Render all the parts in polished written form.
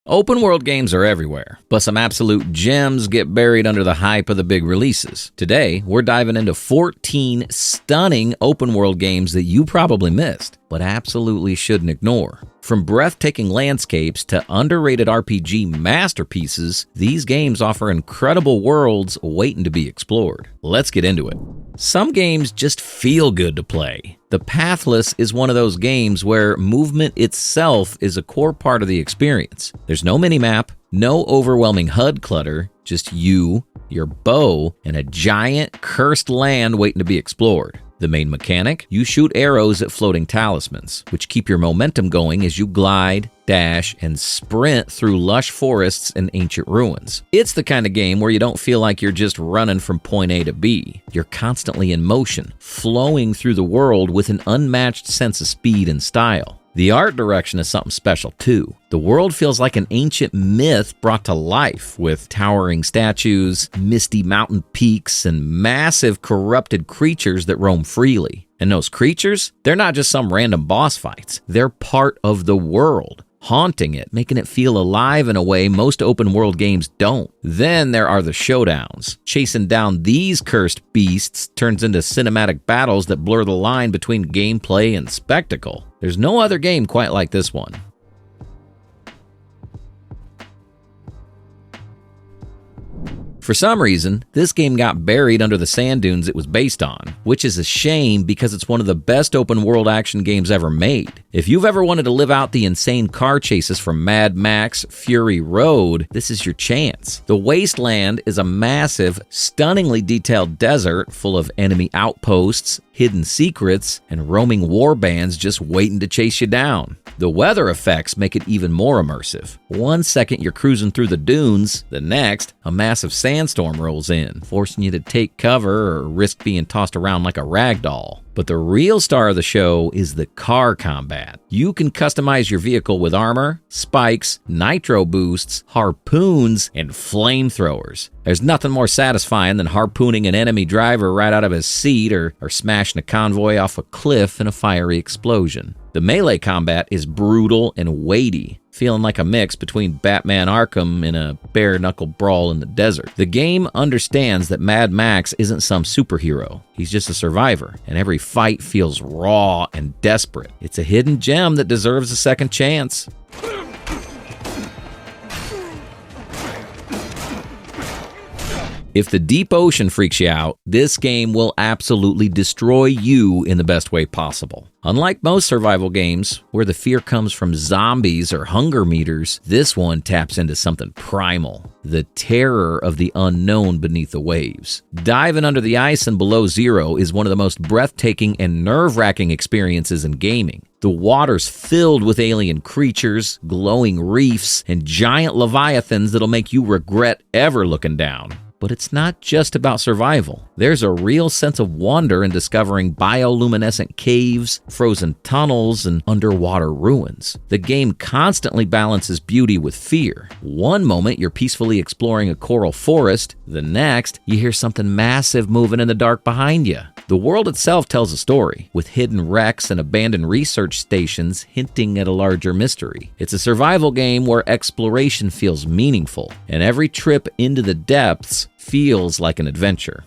Open world games are everywhere, but some absolute gems get buried under the hype of the big releases. Today, we're diving into 14 stunning open world games that you probably missed, but absolutely shouldn't ignore. From breathtaking landscapes to underrated RPG masterpieces, these games offer incredible worlds waiting to be explored. Let's get into it. Some games just feel good to play. The Pathless is one of those games where movement itself is a core part of the experience. There's no minimap, no overwhelming HUD clutter, just you, your bow, and a giant, cursed land waiting to be explored. The main mechanic? You shoot arrows at floating talismans, which keep your momentum going as you glide, dash, and sprint through lush forests and ancient ruins. It's the kind of game where you don't feel like you're just running from point A to B. You're constantly in motion, flowing through the world with an unmatched sense of speed and style. The art direction is something special too. The world feels like an ancient myth brought to life, with towering statues, misty mountain peaks, and massive corrupted creatures that roam freely. And those creatures, they're not just some random boss fights. They're part of the world, haunting it, making it feel alive in a way most open world games don't. Then there are the showdowns. Chasing down these cursed beasts turns into cinematic battles that blur the line between gameplay and spectacle. There's no other game quite like this one. For some reason, this game got buried under the sand dunes it was based on, which is a shame because it's one of the best open world action games ever made. If you've ever wanted to live out the insane car chases from Mad Max Fury Road, this is your chance. The Wasteland is a massive, stunningly detailed desert full of enemy outposts, hidden secrets, and roaming war bands just waiting to chase you down. The weather effects make it even more immersive. One second you're cruising through the dunes, the next, a massive sandstorm rolls in, forcing you to take cover or risk being tossed around like a rag doll. But the real star of the show is the car combat. You can customize your vehicle with armor, spikes, nitro boosts, harpoons, and flamethrowers. There's nothing more satisfying than harpooning an enemy driver right out of his seat or smashing a convoy off a cliff in a fiery explosion. The melee combat is brutal and weighty, feeling like a mix between Batman Arkham and a bare-knuckle brawl in the desert. The game understands that Mad Max isn't some superhero. He's just a survivor, and every fight feels raw and desperate. It's a hidden gem that deserves a second chance. If the deep ocean freaks you out, this game will absolutely destroy you in the best way possible. Unlike most survival games, where the fear comes from zombies or hunger meters, this one taps into something primal, the terror of the unknown beneath the waves. Diving under the ice and below zero is one of the most breathtaking and nerve-wracking experiences in gaming. The water's filled with alien creatures, glowing reefs, and giant leviathans that'll make you regret ever looking down. But it's not just about survival. There's a real sense of wonder in discovering bioluminescent caves, frozen tunnels, and underwater ruins. The game constantly balances beauty with fear. One moment, you're peacefully exploring a coral forest. The next, you hear something massive moving in the dark behind you. The world itself tells a story, with hidden wrecks and abandoned research stations hinting at a larger mystery. It's a survival game where exploration feels meaningful, and every trip into the depths feels like an adventure.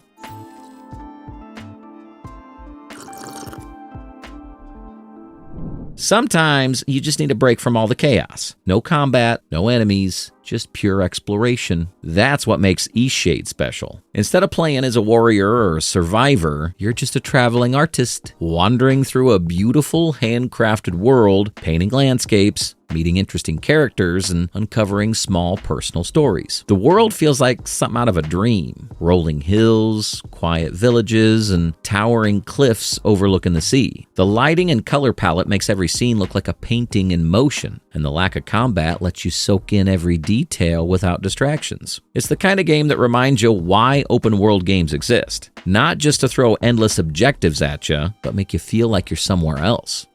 Sometimes you just need a break from all the chaos. No combat, no enemies, just pure exploration. That's what makes Eastshade special. Instead of playing as a warrior or a survivor, you're just a traveling artist, wandering through a beautiful handcrafted world, painting landscapes, meeting interesting characters, and uncovering small personal stories. The world feels like something out of a dream. Rolling hills, quiet villages, and towering cliffs overlooking the sea. The lighting and color palette makes every scene look like a painting in motion, and the lack of combat lets you soak in every detail without distractions. It's the kind of game that reminds you why open world games exist. Not just to throw endless objectives at you, but make you feel like you're somewhere else.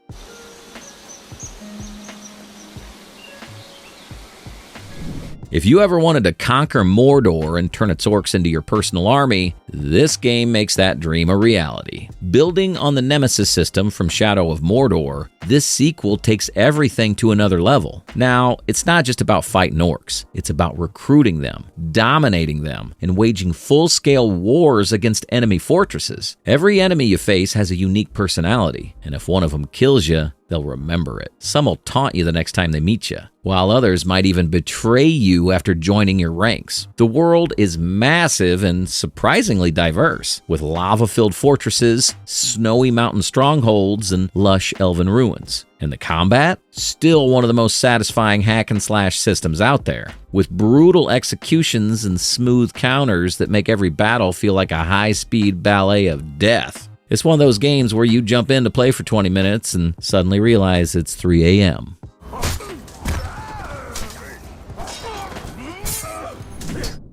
If you ever wanted to conquer Mordor and turn its orcs into your personal army, this game makes that dream a reality. Building on the Nemesis system from Shadow of Mordor, this sequel takes everything to another level. Now, it's not just about fighting orcs. It's about recruiting them, dominating them, and waging full-scale wars against enemy fortresses. Every enemy you face has a unique personality, and if one of them kills you, they'll remember it. Some will taunt you the next time they meet you, while others might even betray you after joining your ranks. The world is massive and surprisingly diverse, with lava-filled fortresses, snowy mountain strongholds, and lush elven ruins. And the combat? Still one of the most satisfying hack-and-slash systems out there, with brutal executions and smooth counters that make every battle feel like a high-speed ballet of death. It's one of those games where you jump in to play for 20 minutes and suddenly realize it's 3 a.m.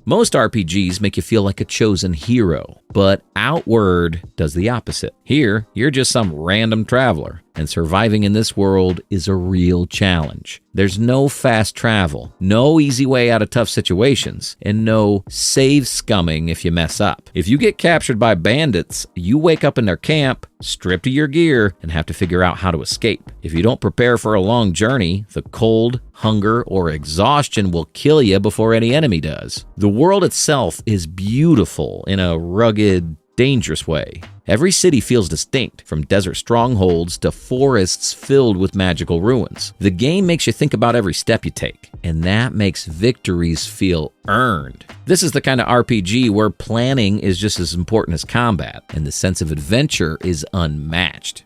Most RPGs make you feel like a chosen hero, but Outward does the opposite. Here, you're just some random traveler, and surviving in this world is a real challenge. There's no fast travel, no easy way out of tough situations, and no save scumming if you mess up. If you get captured by bandits, you wake up in their camp, stripped of your gear, and have to figure out how to escape. If you don't prepare for a long journey, the cold, hunger, or exhaustion will kill you before any enemy does. The world itself is beautiful in a rugged, dangerous way. Every city feels distinct, from desert strongholds to forests filled with magical ruins. The game makes you think about every step you take, and that makes victories feel earned. This is the kind of RPG where planning is just as important as combat, and the sense of adventure is unmatched.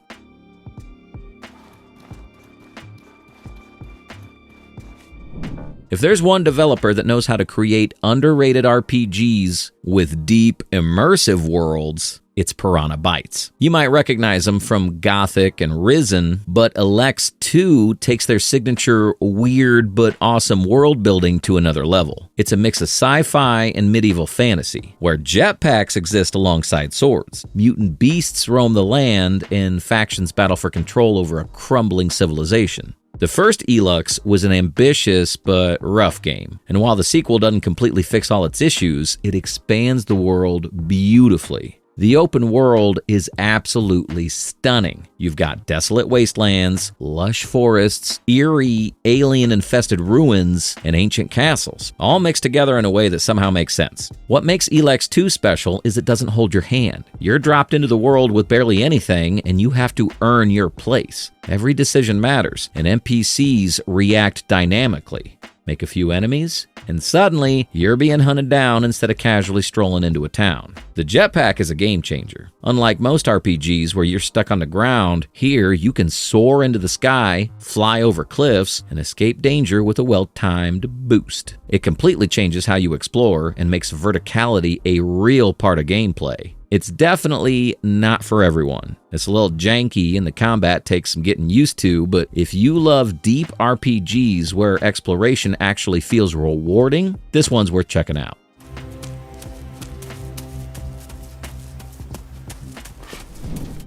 If there's one developer that knows how to create underrated RPGs with deep, immersive worlds, it's Piranha Bytes. You might recognize them from Gothic and Risen, but Elex 2 takes their signature weird but awesome world building to another level. It's a mix of sci-fi and medieval fantasy, where jetpacks exist alongside swords, mutant beasts roam the land, and factions battle for control over a crumbling civilization. The first Elex was an ambitious but rough game, and while the sequel doesn't completely fix all its issues, it expands the world beautifully. The open world is absolutely stunning. You've got desolate wastelands, lush forests, eerie, alien-infested ruins, and ancient castles, all mixed together in a way that somehow makes sense. What makes Elex 2 special is it doesn't hold your hand. You're dropped into the world with barely anything, and you have to earn your place. Every decision matters, and NPCs react dynamically. Make a few enemies, and suddenly you're being hunted down instead of casually strolling into a town. The jetpack is a game changer. Unlike most RPGs where you're stuck on the ground, here you can soar into the sky, fly over cliffs, and escape danger with a well-timed boost. It completely changes how you explore and makes verticality a real part of gameplay. It's definitely not for everyone. It's a little janky and the combat takes some getting used to, but if you love deep RPGs where exploration actually feels rewarding, this one's worth checking out.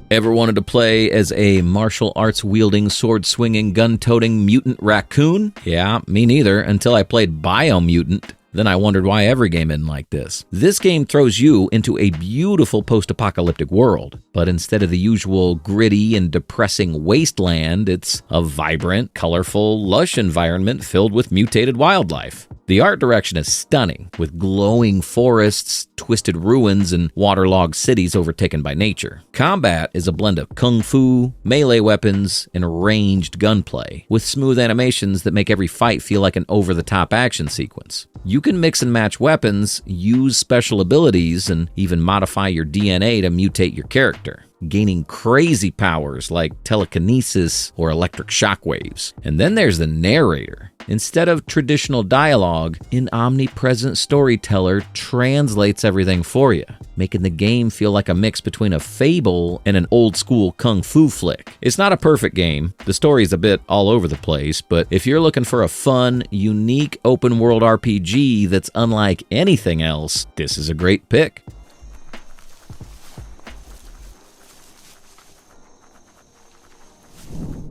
Ever wanted to play as a martial arts wielding, sword swinging, gun toting mutant raccoon? Yeah, me neither, until I played Biomutant. Then I wondered why every game isn't like this. This game throws you into a beautiful post-apocalyptic world, but instead of the usual gritty and depressing wasteland, it's a vibrant, colorful, lush environment filled with mutated wildlife. The art direction is stunning, with glowing forests, twisted ruins, and waterlogged cities overtaken by nature. Combat is a blend of kung fu, melee weapons, and ranged gunplay, with smooth animations that make every fight feel like an over-the-top action sequence. You can mix and match weapons, use special abilities, and even modify your DNA to mutate your character, gaining crazy powers like telekinesis or electric shockwaves. And then there's the narrator. Instead of traditional dialogue, an omnipresent storyteller translates everything for you, making the game feel like a mix between a fable and an old-school kung fu flick. It's not a perfect game. The story's a bit all over the place, but if you're looking for a fun, unique open-world RPG that's unlike anything else, this is a great pick.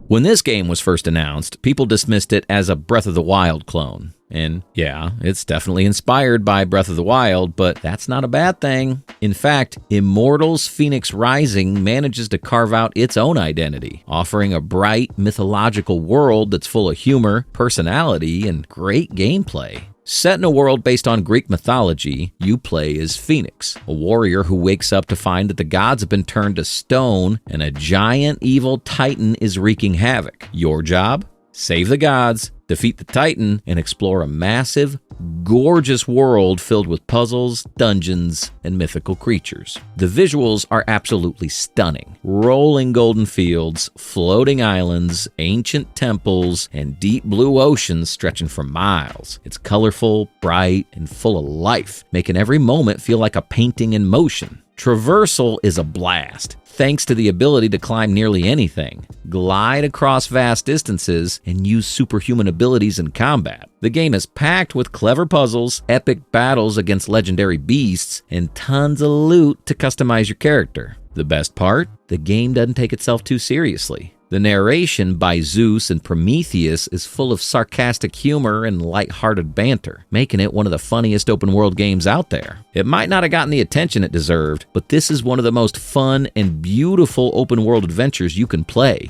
When this game was first announced, people dismissed it as a Breath of the Wild clone. And yeah, it's definitely inspired by Breath of the Wild, but that's not a bad thing. In fact, Immortals Fenyx Rising manages to carve out its own identity, offering a bright, mythological world that's full of humor, personality, and great gameplay. Set in a world based on Greek mythology, you play as Fenyx, a warrior who wakes up to find that the gods have been turned to stone and a giant evil titan is wreaking havoc. Your job? Save the gods, defeat the Titan, and explore a massive, gorgeous world filled with puzzles, dungeons, and mythical creatures. The visuals are absolutely stunning. Rolling golden fields, floating islands, ancient temples, and deep blue oceans stretching for miles. It's colorful, bright, and full of life, making every moment feel like a painting in motion. Traversal is a blast, thanks to the ability to climb nearly anything, glide across vast distances, and use superhuman abilities in combat. The game is packed with clever puzzles, epic battles against legendary beasts, and tons of loot to customize your character. The best part? The game doesn't take itself too seriously. The narration by Zeus and Prometheus is full of sarcastic humor and lighthearted banter, making it one of the funniest open-world games out there. It might not have gotten the attention it deserved, but this is one of the most fun and beautiful open-world adventures you can play.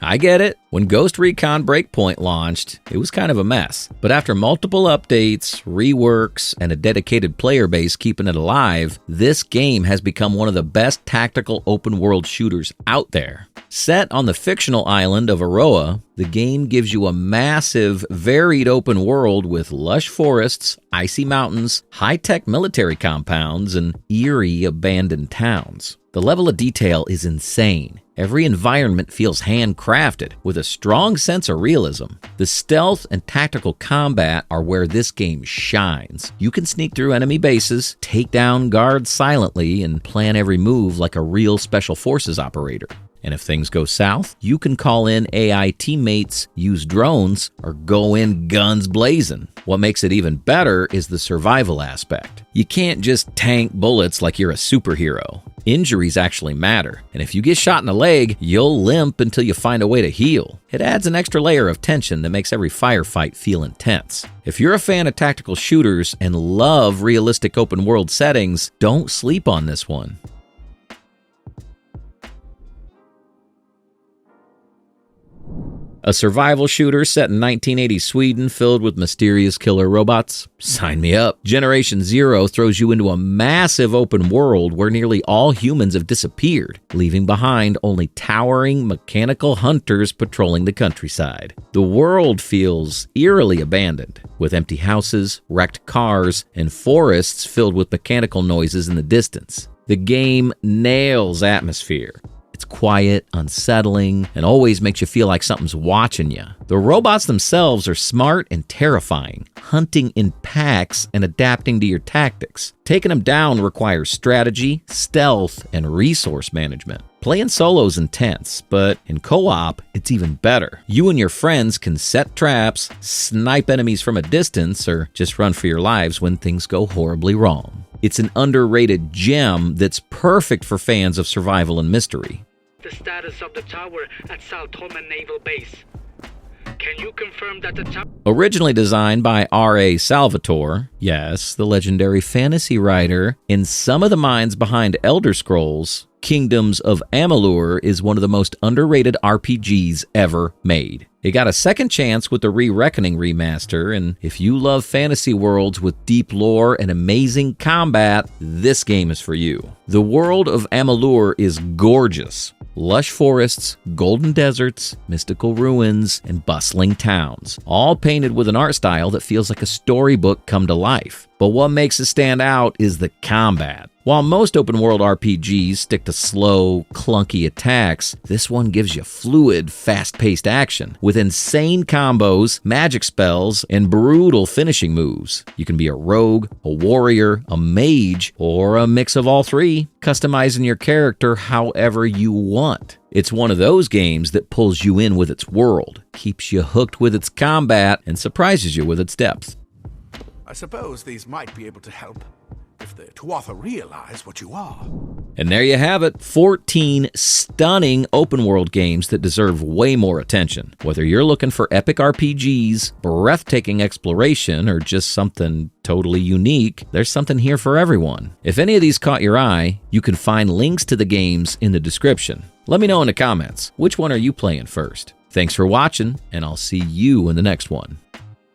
I get it. When Ghost Recon Breakpoint launched, it was kind of a mess. But after multiple updates, reworks, and a dedicated player base keeping it alive, this game has become one of the best tactical open-world shooters out there. Set on the fictional island of Aroa, the game gives you a massive, varied open world with lush forests, icy mountains, high-tech military compounds, and eerie abandoned towns. The level of detail is insane. Every environment feels handcrafted, with a strong sense of realism. The stealth and tactical combat are where this game shines. You can sneak through enemy bases, take down guards silently, and plan every move like a real special forces operator. And if things go south, you can call in AI teammates, use drones, or go in guns blazing. What makes it even better is the survival aspect. You can't just tank bullets like you're a superhero. Injuries actually matter, and if you get shot in the leg, you'll limp until you find a way to heal. It adds an extra layer of tension that makes every firefight feel intense. If you're a fan of tactical shooters and love realistic open world settings, don't sleep on this one. A survival shooter set in 1980 Sweden filled with mysterious killer robots? Sign me up. Generation Zero throws you into a massive open world where nearly all humans have disappeared, leaving behind only towering mechanical hunters patrolling the countryside. The world feels eerily abandoned, with empty houses, wrecked cars, and forests filled with mechanical noises in the distance. The game nails atmosphere. It's quiet, unsettling, and always makes you feel like something's watching you. The robots themselves are smart and terrifying, hunting in packs and adapting to your tactics. Taking them down requires strategy, stealth, and resource management. Playing solo is intense, but in co-op, it's even better. You and your friends can set traps, snipe enemies from a distance, or just run for your lives when things go horribly wrong. It's an underrated gem that's perfect for fans of survival and mystery. The status of the tower at South Holman Naval Base. Can you confirm that the tower... Originally designed by R.A. Salvatore, yes, the legendary fantasy writer, and some of the minds behind Elder Scrolls, Kingdoms of Amalur is one of the most underrated RPGs ever made. It got a second chance with the Reckoning remaster, and if you love fantasy worlds with deep lore and amazing combat, this game is for you. The world of Amalur is gorgeous. Lush forests, golden deserts, mystical ruins, and bustling towns, all painted with an art style that feels like a storybook come to life. But what makes it stand out is the combat. While most open-world RPGs stick to slow, clunky attacks, this one gives you fluid, fast-paced action with insane combos, magic spells, and brutal finishing moves. You can be a rogue, a warrior, a mage, or a mix of all three, customizing your character however you want. It's one of those games that pulls you in with its world, keeps you hooked with its combat, and surprises you with its depth. I suppose these might be able to help. if the Tuatha realize what you are. And there you have it, 14 stunning open world games that deserve way more attention. Whether you're looking for epic RPGs, breathtaking exploration, or just something totally unique, there's something here for everyone. If any of these caught your eye, you can find links to the games in the description. Let me know in the comments, which one are you playing first? Thanks for watching, and I'll see you in the next one.